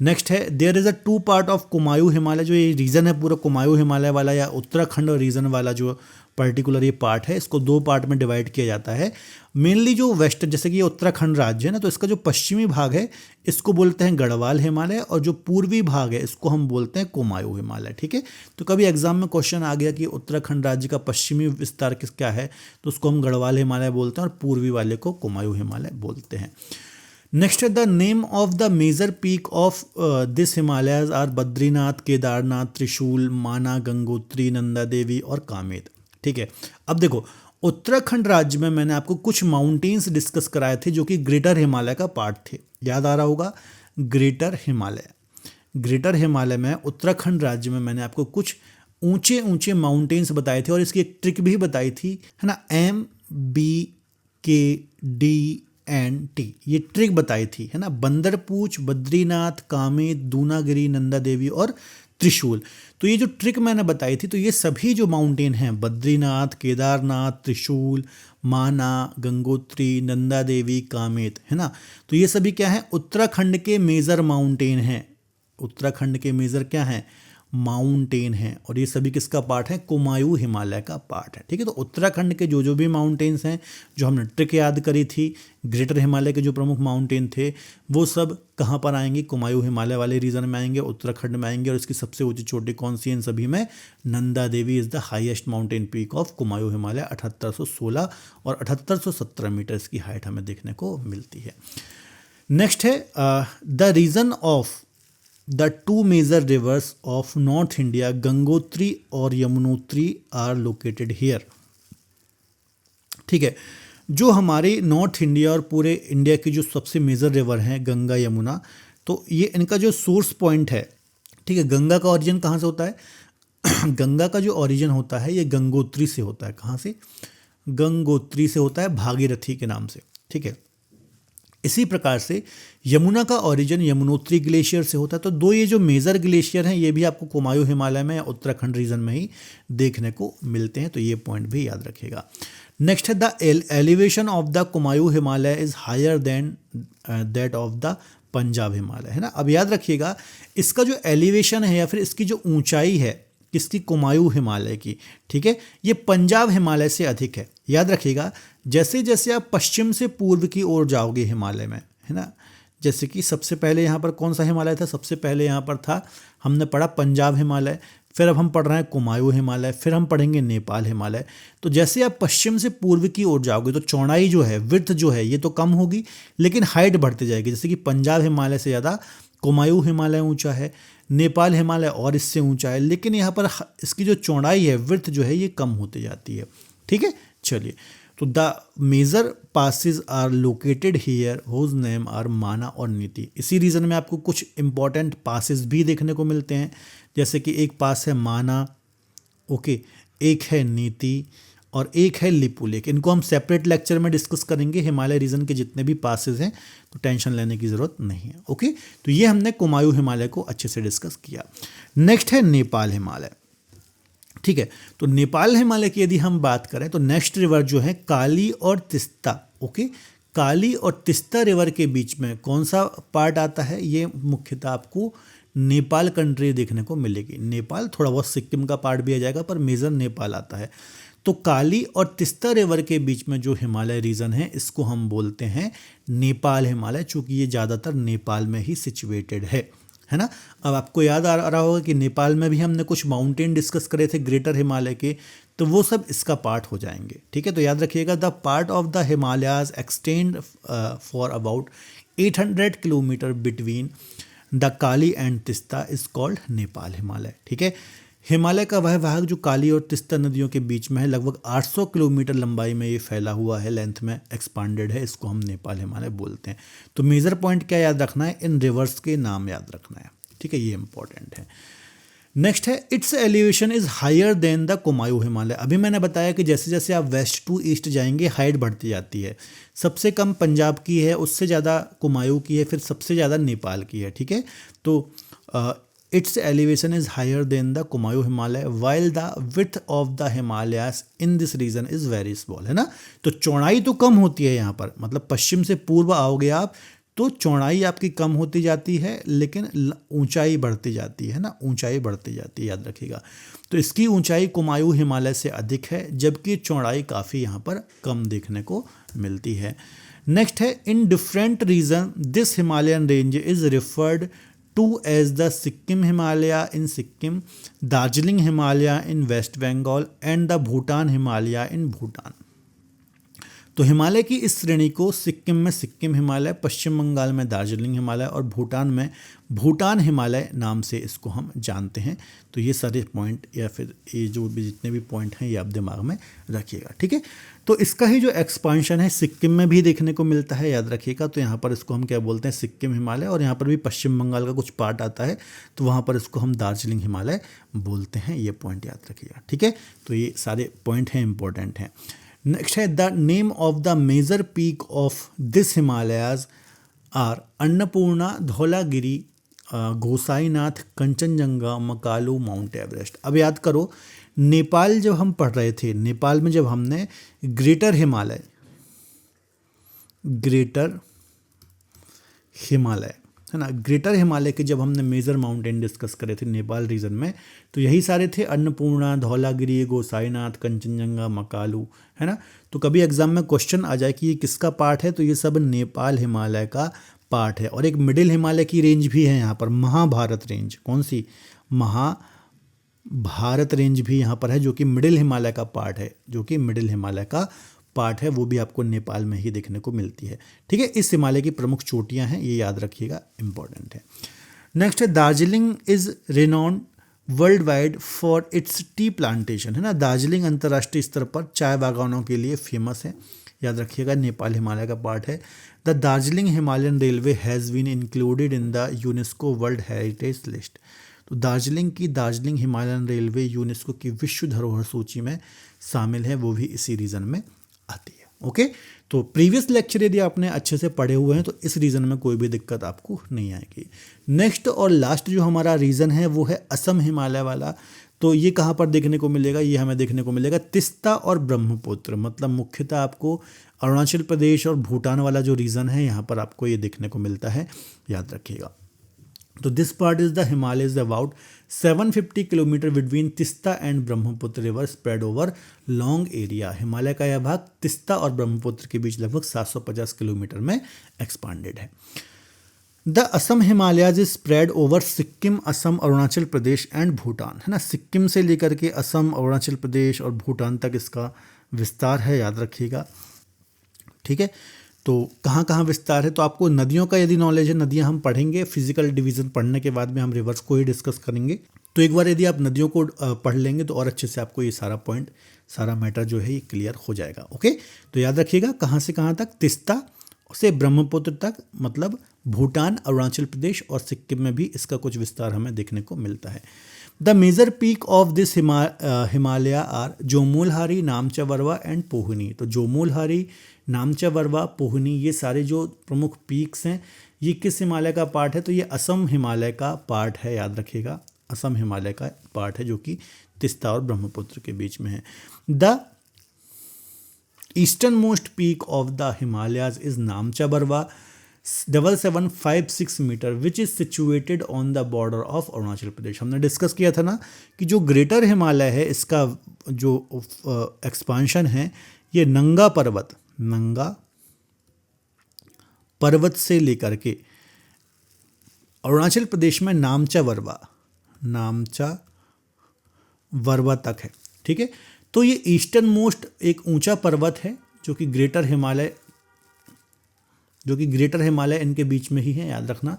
नेक्स्ट है, there is a 2 part of Kumaon Himalaya. जो ये रीजन है पूरा कुमायूं हिमालय वाला या उत्तराखंड और रीजन वाला जो पर्टिकुलर ये पार्ट है, इसको 2 पार्ट में डिवाइड किया जाता है। मेनली जो वेस्ट, जैसे कि ये उत्तराखंड राज्य है ना, तो इसका जो पश्चिमी भाग है इसको बोलते हैं गढ़वाल हिमालय, और जो पूर्वी भाग है इसको हम बोलते हैं कुमायूं हिमालय। ठीक है, तो कभी एग्जाम में क्वेश्चन आ गया कि उत्तराखंड राज्य का पश्चिमी विस्तार क्या है, तो उसको हम गढ़वाल हिमालय बोलते हैं और पूर्वी वाले को कुमायूं हिमालय बोलते हैं। नेक्स्ट है the name of the major peak of this Himalayas are Badrinath, Kedarnath, Trishul, Mana, Gangotri, Nanda Devi और कामेत। ठीक है, अब देखो उत्तराखंड राज्य में मैंने आपको कुछ माउंटेन्स डिस्कस कराए थे जो कि ग्रेटर हिमालय का पार्ट थे, याद आ रहा होगा, ग्रेटर हिमालय। ग्रेटर हिमालय में उत्तराखंड राज्य में मैंने आपको कुछ ऊंचे ऊंचे माउंटेन्स बताए थे और इसकी एक ट्रिक भी बताई थी, है ना, MBKDNT, ये ट्रिक बताई थी, है ना, बंदरपूछ, बद्रीनाथ, कामेत, दूनागिरी, नंदा देवी और त्रिशूल। तो ये जो ट्रिक मैंने बताई थी, तो ये सभी जो माउंटेन हैं, बद्रीनाथ, केदारनाथ, त्रिशूल, माना, गंगोत्री, नंदा देवी, कामेत, है ना, तो ये सभी क्या है, उत्तराखंड के मेजर माउंटेन हैं। उत्तराखंड के मेजर क्या हैं, माउंटेन हैं, और ये सभी किसका पार्ट है, कुमायूं हिमालय का पार्ट है। ठीक है, तो उत्तराखंड के जो जो भी माउंटेन्स हैं, जो हमने ट्रिक याद करी थी, ग्रेटर हिमालय के जो प्रमुख माउंटेन थे, वो सब कहाँ पर आएंगे, कुमायूं हिमालय वाले रीजन में आएंगे, उत्तराखंड में आएंगे। और इसकी सबसे ऊंची चोटी कौन सी है, इन सभी में Nanda Devi is the highest mountain peak of Kumaon Himalaya, 7816 और 7817 मीटर इसकी हाइट हमें देखने को मिलती है। नेक्स्ट है the region of the 2 major rivers of north India, Gangotri और यमुनोत्री आर लोकेटेड हियर। ठीक है, जो हमारे नॉर्थ इंडिया और पूरे इंडिया की जो सबसे मेजर रिवर हैं, गंगा यमुना, तो ये इनका जो सोर्स पॉइंट है, ठीक है, गंगा का ओरिजिन कहाँ से होता है गंगा का जो ओरिजिन होता है ये गंगोत्री से होता है। कहाँ से, गंगोत्री से होता है, भागीरथी के नाम से। ठीक है, इसी प्रकार से यमुना का ओरिजिन यमुनोत्री ग्लेशियर से होता है। तो 2 ये जो मेजर ग्लेशियर हैं, ये भी आपको कुमायूं हिमालय में या उत्तराखंड रीजन में ही देखने को मिलते हैं, तो ये पॉइंट भी याद रखिएगा। नेक्स्ट है the elevation of the Kumaon Himalaya is higher than that of the Punjab Himalaya, है ना। अब याद रखिएगा, इसका जो एलिवेशन है या फिर इसकी जो ऊंचाई है किसकी, कुमायूं हिमालय की, ठीक है, ये पंजाब हिमालय से अधिक है। याद रखिएगा, जैसे जैसे आप पश्चिम से पूर्व की ओर जाओगे हिमालय में, है ना। जैसे कि सबसे पहले यहाँ पर कौन सा हिमालय था, सबसे पहले यहाँ पर था, हमने पढ़ा पंजाब हिमालय, फिर अब हम पढ़ रहे हैं कुमायूं हिमालय, फिर हम पढ़ेंगे नेपाल हिमालय। तो जैसे आप पश्चिम से पूर्व की ओर जाओगे तो चौड़ाई जो है, विड्थ जो है, ये तो कम होगी लेकिन हाइट बढ़ती जाएगी। जैसे कि पंजाब हिमालय से ज़्यादा कुमायूं हिमालय ऊंचा है, नेपाल हिमालय और इससे ऊंचा है, लेकिन यहाँ पर इसकी जो चौड़ाई है, विड्थ जो है, ये कम होती जाती है। ठीक है, चलिए। तो the major passes are located here whose name are Mana और नीति। इसी रीजन में आपको कुछ इंपॉर्टेंट पासिस भी देखने को मिलते हैं, जैसे कि एक पास है माना, ओके, एक है नीति और एक है लिपुलेख। इनको हम सेपरेट लेक्चर में डिस्कस करेंगे। हिमालय रीजन के जितने भी पासेस हैं तो टेंशन लेने की ज़रूरत नहीं है। ओके, तो ये हमने कुमायूं हिमालय को अच्छे से डिस्कस किया। नेक्स्ट है नेपाल हिमालय। ठीक है, तो नेपाल हिमालय की यदि हम बात करें तो नेक्स्ट रिवर जो है काली और तिस्ता। ओके, काली और तिस्ता रिवर के बीच में कौन सा पार्ट आता है, ये मुख्यतः आपको नेपाल कंट्री देखने को मिलेगी। नेपाल, थोड़ा बहुत सिक्किम का पार्ट भी आ जाएगा, पर मेजर नेपाल आता है। तो काली और तिस्ता रिवर के बीच में जो हिमालय रीजन है, इसको हम बोलते हैं नेपाल हिमालय, चूँकि ये ज़्यादातर नेपाल में ही सिचुएटेड है ना। अब आपको याद आ रहा होगा कि नेपाल में भी हमने कुछ माउंटेन डिस्कस करे थे ग्रेटर हिमालय के, तो वो सब इसका पार्ट हो जाएंगे। ठीक है, तो याद रखिएगा, the part of the Himalayas extend for about 800 kilometre between the Kali and Teesta is called Nepal Himalaya. ठीक है, हिमालय का वह भाग जो काली और तिस्ता नदियों के बीच में है, लगभग 800 किलोमीटर लंबाई में ये फैला हुआ है, लेंथ में एक्सपांडेड है, इसको हम नेपाल हिमालय बोलते हैं। तो मेजर पॉइंट क्या याद रखना है, इन रिवर्स के नाम याद रखना है। ठीक है, ये इंपॉर्टेंट है। नेक्स्ट है its elevation is higher than the Kumaon Himalaya. अभी मैंने बताया कि जैसे जैसे आप वेस्ट टू ईस्ट जाएंगे हाइट बढ़ती जाती है। सबसे कम पंजाब की है, उससे ज़्यादा कुमायूं की है, फिर सबसे ज़्यादा नेपाल की है। ठीक है, तो its elevation is higher than the Kumaon Himalaya while the width of the Himalayas in this region is very small, है ना। तो चौड़ाई तो कम होती है यहाँ पर, मतलब पश्चिम से पूर्व आओगे आप तो चौड़ाई आपकी कम होती जाती है, लेकिन ऊंचाई बढ़ती जाती है ना, ऊंचाई बढ़ती जाती है, याद रखिएगा। तो इसकी ऊंचाई कुमायूं हिमालय से अधिक है, जबकि चौड़ाई काफ़ी यहाँ पर कम देखने को मिलती है। नेक्स्ट है in different region this Himalayan range is referred to as the Sikkim Himalaya in Sikkim, Darjeeling Himalaya in West Bengal and the Bhutan Himalaya in Bhutan. तो हिमालय की इस श्रेणी को सिक्किम में सिक्किम हिमालय, पश्चिम बंगाल में दार्जिलिंग हिमालय और भूटान में भूटान हिमालय नाम से इसको हम जानते हैं। तो ये सारे पॉइंट या फिर ये जो भी जितने भी पॉइंट हैं ये आप दिमाग में रखिएगा। ठीक है, तो इसका ही जो एक्सपांशन है सिक्किम में भी देखने को मिलता है, याद रखिएगा। तो यहाँ पर इसको हम क्या बोलते हैं, सिक्किम हिमालय, और यहाँ पर भी पश्चिम बंगाल का कुछ पार्ट आता है, तो वहाँ पर इसको हम दार्जिलिंग हिमालय बोलते हैं। ये पॉइंट याद रखिएगा। ठीक है, तो ये सारे पॉइंट हैं, इंपॉर्टेंट हैं। नेक्स्ट है the name of the major peak of this Himalayas are Annapurna, Dhaulagiri, Gosainath, Kanchenjunga, Makalu, mount Everest. अब याद करो, नेपाल जब हम पढ़ रहे थे, नेपाल में जब हमने ग्रेटर हिमालय है ना, ग्रेटर हिमालय के जब हमने मेजर माउंटेन डिस्कस करे थे नेपाल रीजन में, तो यही सारे थे, अन्नपूर्णा, धौलागिरी, गोसाईनाथ, कंचनजंगा, मकालू, है ना। तो कभी एग्जाम में क्वेश्चन आ जाए कि ये किसका पार्ट है, तो ये सब नेपाल हिमालय का पार्ट है। और एक मिडिल हिमालय की रेंज भी है यहाँ पर, महाभारत रेंज। कौन सी? महाभारत रेंज भी यहाँ पर है, जो कि मिडिल हिमालय का पार्ट है, वो भी आपको नेपाल में ही देखने को मिलती है। ठीक है, इस हिमालय की प्रमुख चोटियाँ हैं, ये याद रखिएगा, इंपॉर्टेंट है। नेक्स्ट है Darjeeling is renowned world wide for its tea plantation, है ना। दार्जिलिंग अंतर्राष्ट्रीय स्तर पर चाय बागानों के लिए फेमस है, याद रखिएगा, नेपाल हिमालय का पार्ट है। The Darjeeling Himalayan railway has been included in the UNESCO world heritage list. तो दार्जिलिंग हिमालयन रेलवे यूनेस्को की विश्व धरोहर सूची में शामिल है, वो भी इसी रीजन में आती है। ओके, तो प्रीवियस लेक्चर यदि आपने अच्छे से पढ़े हुए हैं तो इस रीजन में कोई भी दिक्कत आपको नहीं आएगी। नेक्स्ट और लास्ट जो हमारा रीजन है वो है असम हिमालय वाला। तो ये कहाँ पर देखने को मिलेगा? ये हमें देखने को मिलेगा तिस्ता और ब्रह्मपुत्र, मतलब मुख्यतः आपको अरुणाचल प्रदेश और भूटान वाला जो रीजन है यहाँ पर आपको ये देखने को मिलता है, याद रखिएगा। तो this part is the Himalaya is about 750 kilometre between Teesta and Brahmaputra river spread over long area. Himalaya का यह भाग तिस्ता और ब्रह्मपुत्र के बीच लगभग 750 किलोमीटर में एक्सपांडेड है। The Assam Himalayas is spread over Sikkim, Assam, Arunachal Pradesh and Bhutan, है ना। सिक्किम से लेकर के असम, अरुणाचल प्रदेश और भूटान तक इसका विस्तार है, याद रखिएगा, ठीक है। तो कहाँ कहाँ विस्तार है, तो आपको नदियों का यदि नॉलेज है, नदियाँ हम पढ़ेंगे फिजिकल डिवीज़न पढ़ने के बाद में, हम रिवर्स को ही डिस्कस करेंगे। तो एक बार यदि आप नदियों को पढ़ लेंगे तो और अच्छे से आपको ये सारा पॉइंट, सारा मैटर जो है ये क्लियर हो जाएगा। ओके, तो याद रखिएगा कहाँ से कहाँ तक, तिस्ता से ब्रह्मपुत्र तक, मतलब भूटान, अरुणाचल प्रदेश और सिक्किम में भी इसका कुछ विस्तार हमें देखने को मिलता है। The major peak of this Himalaya are Jomolhari, Namcha Barwa and Pauhunri. तो जोमूलहारी, नामचा वरवा, पोहनी, ये सारे जो प्रमुख पीक्स हैं ये किस हिमालय का पार्ट है, तो ये असम हिमालय का पार्ट है, याद रखिएगा, असम हिमालय का पार्ट है जो कि तिस्ता और ब्रह्मपुत्र के बीच में है। The eastern most peak of the Himalayas is Namcha Barwa 7756 metre which is situated on the border of Arunachal Pradesh. हमने डिस्कस किया था ना कि जो ग्रेटर हिमालय है इसका जो एक्सपांशन है ये नंगा पर्वत से लेकर के अरुणाचल प्रदेश में नामचा वरवा तक है, ठीक है। तो ये ईस्टर्न मोस्ट एक ऊंचा पर्वत है जो कि ग्रेटर हिमालय इनके बीच में ही है, याद रखना।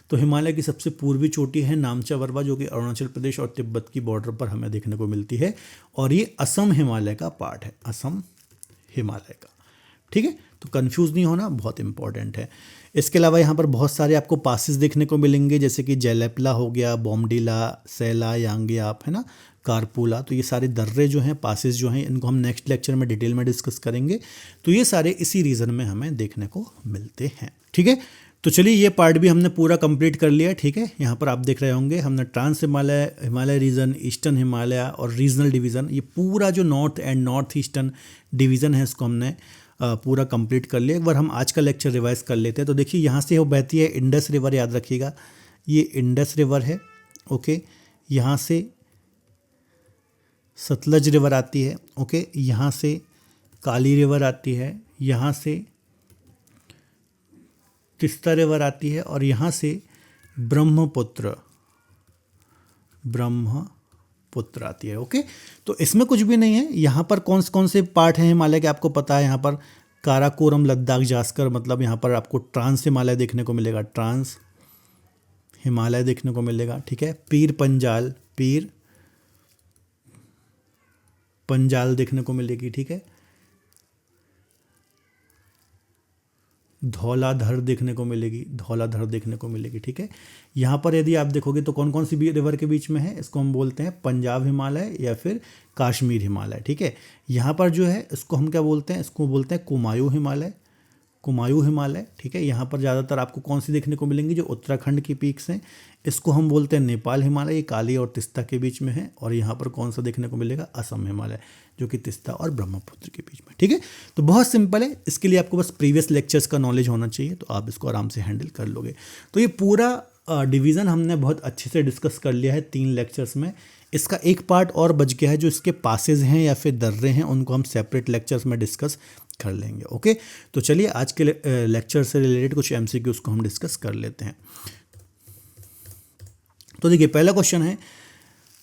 तो हिमालय की सबसे पूर्वी चोटी है नामचा वरवा जो कि अरुणाचल प्रदेश और तिब्बत की बॉर्डर पर हमें देखने को मिलती है, और ये असम हिमालय का पार्ट है, असम हिमालय का, ठीक है। तो कंफ्यूज नहीं होना, बहुत इंपॉर्टेंट है। इसके अलावा यहाँ पर बहुत सारे आपको पासेस देखने को मिलेंगे, जैसे कि जयलेपला हो गया, बोमडीला, सैला, यांगयाप, है ना, कारपुला। तो ये सारे दर्रे जो हैं, पासेस जो हैं, इनको हम नेक्स्ट लेक्चर में डिटेल में डिस्कस करेंगे। तो ये सारे इसी रीजन में हमें देखने को मिलते हैं, ठीक है। तो चलिए ये पार्ट भी हमने पूरा कंप्लीट कर लिया, ठीक है। यहाँ पर आप देख रहे होंगे हमने trans Himalaya region, eastern Himalaya और रीजनल डिवीज़न, ये पूरा जो north and north eastern division है इसको हमने पूरा कंप्लीट कर लिया। एक बार हम आज का लेक्चर रिवाइज कर लेते हैं। तो देखिए यहाँ से वो बहती है इंडस रिवर, याद रखिएगा, ये इंडस रिवर है, ओके। यहाँ से सतलज रिवर आती है, ओके। यहाँ से काली रिवर आती है, यहाँ से तिस्ता रिवर आती है, और यहाँ से ब्रह्मपुत्र आती है, ओके। तो इसमें कुछ भी नहीं है। यहाँ पर कौन कौन से पार्ट हैं हिमालय के आपको पता है। यहाँ पर काराकोरम, लद्दाख, जास्कर, मतलब यहाँ पर आपको ट्रांस हिमालय देखने को मिलेगा, ट्रांस हिमालय देखने को मिलेगा, ठीक है। पीर पंजाल देखने को मिलेगी, ठीक है। धौलाधर देखने को मिलेगी, ठीक है। यहाँ पर यदि आप देखोगे तो कौन कौन सी रिवर के बीच में है, इसको हम बोलते हैं पंजाब हिमालय या फिर कश्मीर हिमालय, ठीक है। यहाँ पर जो है इसको हम क्या बोलते हैं, इसको बोलते हैं कुमायूं हिमालय, ठीक है। यहाँ पर ज़्यादातर आपको कौन सी देखने को मिलेंगी, जो उत्तराखंड की पीक्स हैं, इसको हम बोलते हैं नेपाल हिमालय, ये काली और तिस्ता के बीच में है। और यहाँ पर कौन सा देखने को मिलेगा, असम हिमालय, जो कि तिस्ता और ब्रह्मपुत्र के बीच में, ठीक है। तो बहुत सिंपल है, इसके लिए आपको बस प्रीवियस लेक्चर्स का नॉलेज होना चाहिए, तो आप इसको आराम से हैंडल कर लोगे। तो ये पूरा डिवीज़न हमने बहुत अच्छे से डिस्कस कर लिया है 3 लेक्चर्स में। इसका एक पार्ट और बच गया है, जो इसके पासेज हैं या फिर दर्रे हैं, उनको हम सेपरेट लेक्चर्स में डिस्कस कर लेंगे, ओके। तो चलिए आज के लेक्चर से रिलेटेड कुछ MCQs को हम डिस्कस कर लेते हैं। तो देखिए पहला क्वेश्चन है,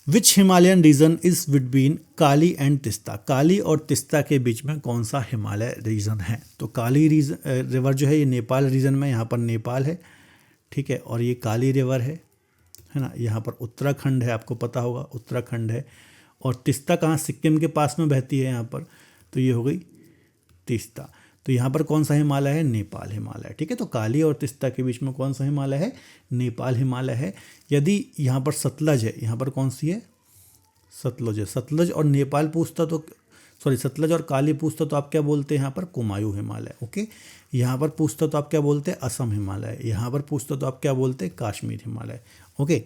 which Himalayan region is between Kali and Tista. Kali और तिस्ता के बीच में कौन सा हिमालय रीजन है। तो काली रिवर जो है ये नेपाल रीजन में, यहाँ पर नेपाल है, ठीक है। और ये काली रिवर है ना, यहाँ पर उत्तराखंड है, आपको पता होगा उत्तराखंड है। और तिस्ता कहाँ, सिक्किम के पास में बहती है यहाँ पर, तो ये हो गई तिस्ता। तो यहाँ पर कौन सा हिमालय है, नेपाल हिमालय, ठीक है। तो काली और तिस्ता के बीच में कौन सा हिमालय है, नेपाल हिमालय है। यदि यहाँ पर सतलज है, यहाँ पर कौन सी है, सतलज है। सतलज और नेपाल पूछता तो सतलज और काली पूछता तो आप क्या बोलते हैं यहाँ पर, कुमायूं हिमालय, ओके। यहाँ पर पूछता तो आप क्या बोलते हैं, असम हिमालय। यहाँ पर पूछता तो आप क्या बोलते हैं, कश्मीर हिमालय, ओके।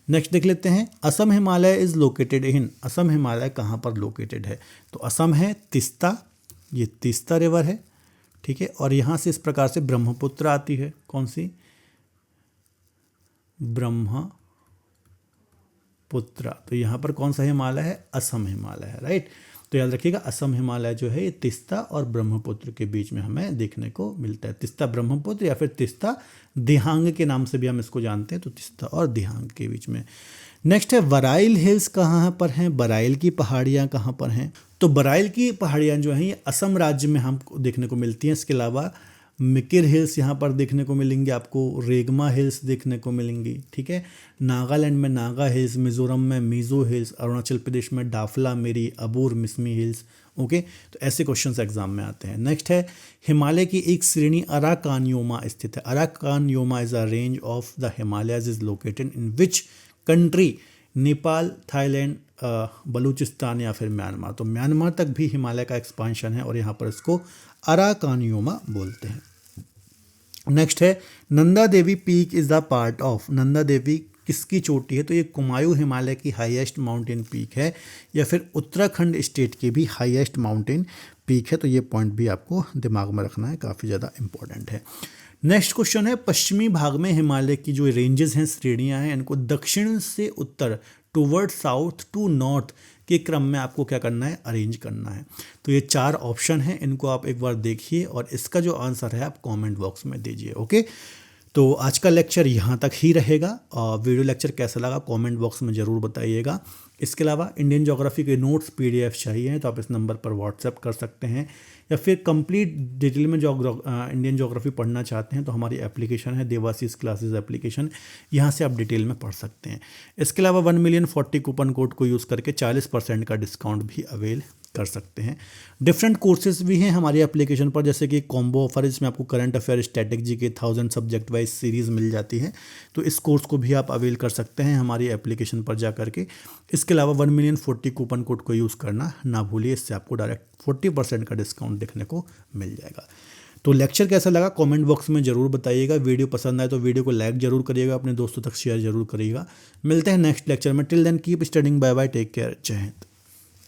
नेक्स्ट देख लेते हैं, असम हिमालय इज लोकेटेड इन। असम हिमालय कहाँ पर लोकेटेड है, तो असम है तिस्ता, ये तिस्ता रिवर है, ठीक है। और यहाँ से इस प्रकार से ब्रह्मपुत्र आती है, कौन सी, ब्रह्मपुत्र। तो यहाँ पर कौन सा हिमालय है? असम हिमालय है, राइट। तो याद रखिएगा असम हिमालय जो है ये तिस्ता और ब्रह्मपुत्र के बीच में हमें देखने को मिलता है। तिस्ता ब्रह्मपुत्र या फिर तिस्ता दिहांग के नाम से भी हम इसको जानते हैं, तो तिस्ता और दिहांग के बीच में। नेक्स्ट है बराइल हिल्स कहाँ पर हैं? बराइल की पहाड़ियाँ कहाँ पर हैं? तो बराइल की पहाड़ियाँ जो हैं ये असम राज्य में हमको देखने को मिलती हैं। इसके अलावा मिकिर हिल्स यहाँ पर देखने को मिलेंगे आपको, रेगमा हिल्स देखने को मिलेंगी, ठीक है। नागालैंड में नागा हिल्स, मिजोरम में मिजो हिल्स, अरुणाचल प्रदेश में डाफला मेरी, अबोर मिसमी हिल्स। ओके, तो ऐसे क्वेश्चंस एग्जाम में आते हैं। नेक्स्ट है हिमालय की एक श्रेणी अराकानयोमा स्थित है। Arakan Yoma is a range of the Himalayas is located in which country? Nepal, Thailand, Baluchistan या फिर म्यांमार। तो म्यांमार तक भी हिमालय का एक्सपांशन है और यहाँ पर इसको अराकानयोमा बोलते हैं। नेक्स्ट है Nanda Devi peak is the part of. नंदा देवी किसकी चोटी है? तो ये कुमायूं हिमालय की हाईएस्ट माउंटेन पीक है या फिर उत्तराखंड स्टेट की भी हाईएस्ट माउंटेन पीक है। तो ये पॉइंट भी आपको दिमाग में रखना है, काफ़ी ज़्यादा इंपॉर्टेंट है। नेक्स्ट क्वेश्चन है पश्चिमी भाग में हिमालय की जो रेंजेस हैं, श्रेणियां हैं, इनको दक्षिण से उत्तर, टूवर्ड साउथ टू नॉर्थ के क्रम में आपको क्या करना है? अरेंज करना है। तो ये 4 ऑप्शन हैं, इनको आप एक बार देखिए और इसका जो आंसर है आप कमेंट बॉक्स में दीजिए। ओके, तो आज का लेक्चर यहाँ तक ही रहेगा। और वीडियो लेक्चर कैसा लगा कमेंट बॉक्स में ज़रूर बताइएगा। इसके अलावा इंडियन ज्योग्राफी के नोट्स PDF चाहिए तो आप इस नंबर पर व्हाट्सएप कर सकते हैं, या फिर कंप्लीट डिटेल में इंडियन ज्योग्राफी पढ़ना चाहते हैं तो हमारी एप्लीकेशन है देवाशीष क्लासेस एप्लीकेशन, यहाँ से आप डिटेल में पढ़ सकते हैं। इसके अलावा 1,040,000 कूपन कोड को यूज़ करके 40% का डिस्काउंट भी अवेल कर सकते हैं। डिफरेंट कोर्सेज भी हैं हमारी एप्लीकेशन पर, जैसे कि कॉम्बो ऑफर, इसमें आपको current affair, static GK 1000 subject wise series मिल जाती है। तो इस कोर्स को भी आप अवेल कर सकते हैं हमारी एप्लीकेशन पर जा करके। इसके अलावा 1,040,000 कूपन कोड को यूज़ करना ना भूलिए, इससे आपको डायरेक्ट 40% का डिस्काउंट देखने को मिल जाएगा। तो लेक्चर कैसा लगा कमेंट बॉक्स में ज़रूर बताइएगा। वीडियो पसंद आए तो वीडियो को लाइक जरूर करिएगा, अपने दोस्तों तक शेयर जरूर करिएगा। मिलते हैं नेक्स्ट लेक्चर में। Till then keep studying, bye bye, take care, Jai Hind.